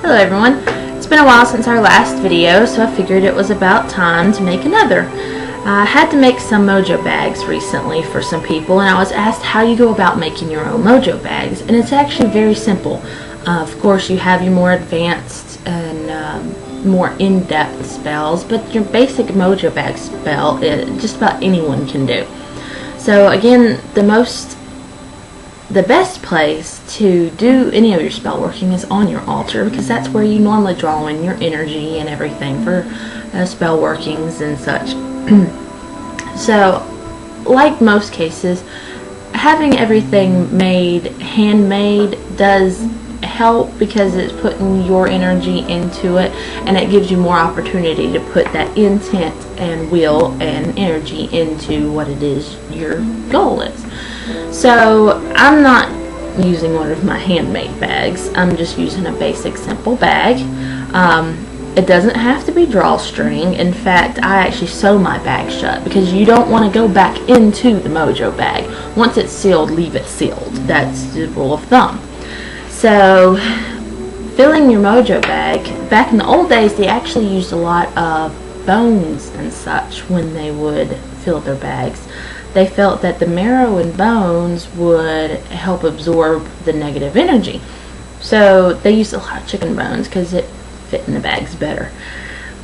Hello everyone. It's been a while since our last video, so I figured it was about time to make another. I had to make some Mojo bags recently for some people, and I was asked how you go about making your own Mojo bags, and it's actually very simple. Of course, you have your more advanced and more in-depth spells, but your basic Mojo bag spell, just about anyone can do. So again, the best place to do any of your spell working is on your altar, because that's where you normally draw in your energy and everything for spell workings and such. So, like most cases, having everything handmade does help, because it's putting your energy into it, and it gives you more opportunity to put that intent and will and energy into what it is your goal is. So I'm not using one of my handmade bags. I'm just using a basic simple bag. It doesn't have to be drawstring. In fact, I actually sew my bag shut, because you don't want to go back into the Mojo bag. Once it's sealed, leave it sealed. That's the rule of thumb. So filling your Mojo bag, back in the old days they actually used a lot of bones and such when they would fill their bags. They felt that the marrow and bones would help absorb the negative energy. So they used a lot of chicken bones because it fit in the bags better.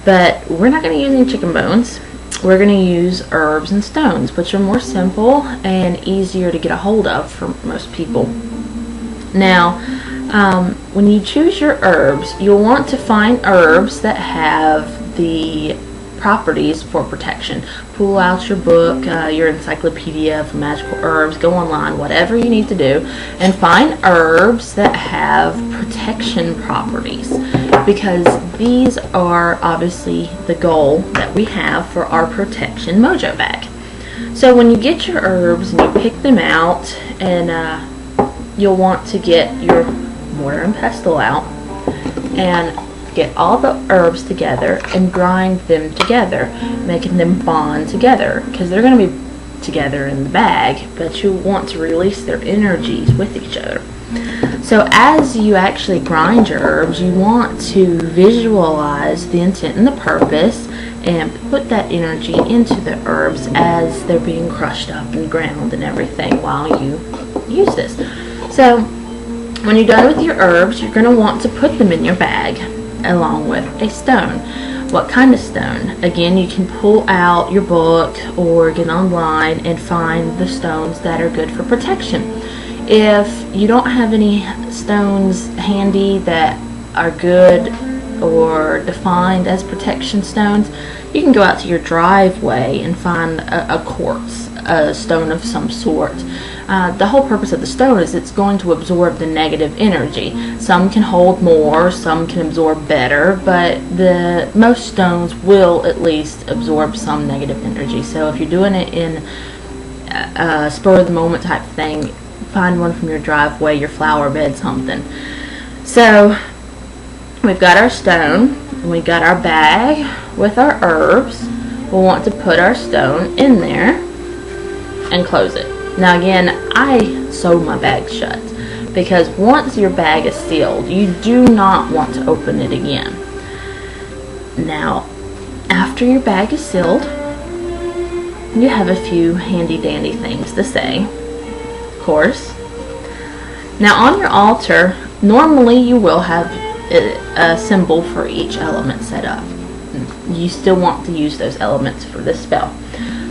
But we're not going to use any chicken bones. We're going to use herbs and stones, which are more simple and easier to get a hold of for most people. Now, when you choose your herbs, you'll want to find herbs that have the properties for protection. Pull out your book, your encyclopedia for magical herbs, go online, whatever you need to do, and find herbs that have protection properties, because these are obviously the goal that we have for our protection Mojo bag. So when you get your herbs and you pick them out, and you'll want to get your mortar and pestle out and get all the herbs together and grind them together, making them bond together, because they're going to be together in the bag, but you want to release their energies with each other. So as you actually grind your herbs, you want to visualize the intent and the purpose and put that energy into the herbs as they're being crushed up and ground and everything while you use this. So when you're done with your herbs, you're going to want to put them in your bag along with a stone. What kind of stone? Again, you can pull out your book or get online and find the stones that are good for protection. If you don't have any stones handy that are good or defined as protection stones, you can go out to your driveway and find a quartz, a stone of some sort. The whole purpose of the stone is it's going to absorb the negative energy. Some can hold more, some can absorb better, but most stones will at least absorb some negative energy. So if you're doing it in a spur of the moment type thing, find one from your driveway, your flower bed, something. So we've got our stone, we got our bag with our herbs. We'll want to put our stone in there and close it. Now again, I sew my bag shut, because once your bag is sealed, you do not want to open it again. Now, after your bag is sealed, you have a few handy dandy things to say, of course. Now on your altar, normally you will have a symbol for each element set up. You still want to use those elements for this spell.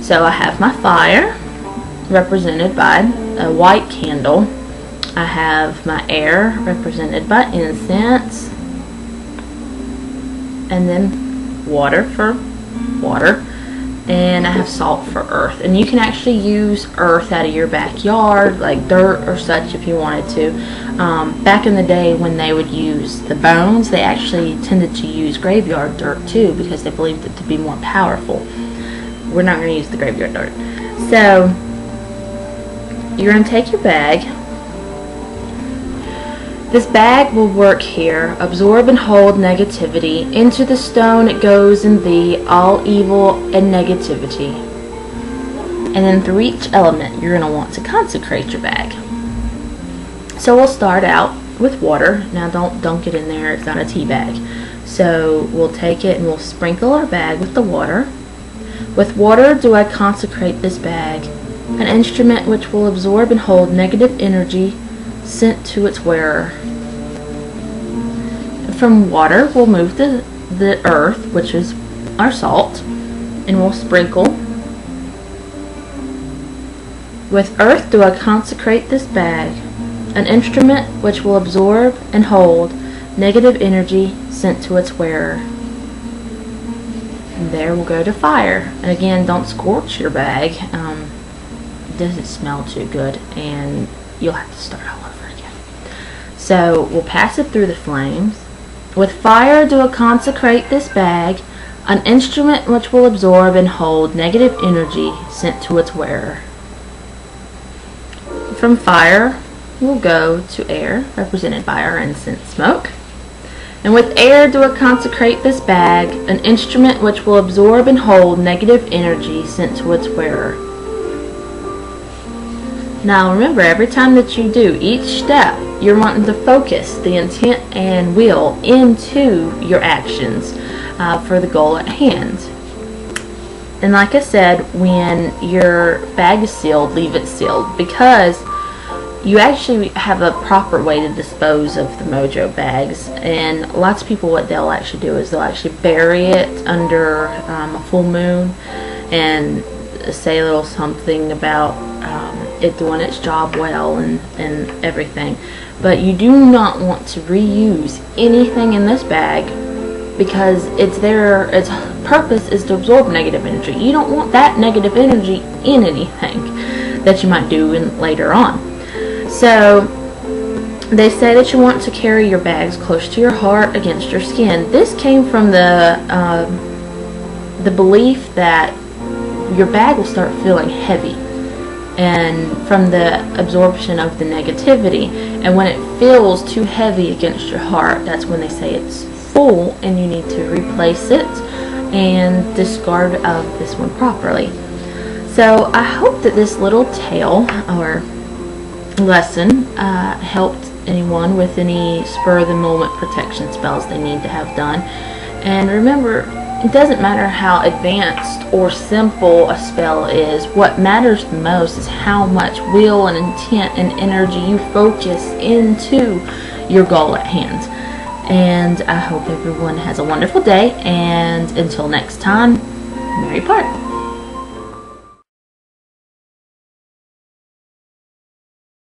So I have my fire, represented by a white candle. I have my air, represented by incense, and then water for water, and I have salt for earth. And you can actually use earth out of your backyard, like dirt or such, if you wanted to. Back in the day when they would use the bones, they actually tended to use graveyard dirt too, because they believed it to be more powerful. We're not going to use the graveyard dirt. So you're going to take your bag. This bag will work here. Absorb and hold negativity. Into the stone it goes in thee, all evil and negativity. And then through each element, you're going to want to consecrate your bag. So we'll start out with water. Now don't dunk it in there, it's not a tea bag. So we'll take it and we'll sprinkle our bag with the water. With water do I consecrate this bag, an instrument which will absorb and hold negative energy sent to its wearer. From water we'll move the earth, which is our salt, and we'll sprinkle. With earth do I consecrate this bag, an instrument which will absorb and hold negative energy sent to its wearer. And there we'll go to fire. And again, don't scorch your bag. It doesn't smell too good, and you'll have to start all over again. So we'll pass it through the flames. With fire do I consecrate this bag, an instrument which will absorb and hold negative energy sent to its wearer. From fire we'll go to air, represented by our incense smoke. And with air do I consecrate this bag, an instrument which will absorb and hold negative energy sent to its wearer. Now remember, every time that you do each step, you're wanting to focus the intent and will into your actions for the goal at hand. And like I said, when your bag is sealed, leave it sealed, because you actually have a proper way to dispose of the Mojo bags. And lots of people, what they'll actually do is they'll actually bury it under a full moon and say a little something about it doing its job well and everything. But you do not want to reuse anything in this bag, because its purpose is to absorb negative energy. You don't want that negative energy in anything that you might do later on. So they say that you want to carry your bags close to your heart, against your skin. This came from the belief that your bag will start feeling heavy, and from the absorption of the negativity. And when it feels too heavy against your heart, that's when they say it's full and you need to replace it and discard of this one properly. So I hope that this little tale or lesson helped anyone with any spur of the moment protection spells they need to have done. And remember, it doesn't matter how advanced or simple a spell is. What matters the most is how much will and intent and energy you focus into your goal at hand. And I hope everyone has a wonderful day, and until next time, merry part.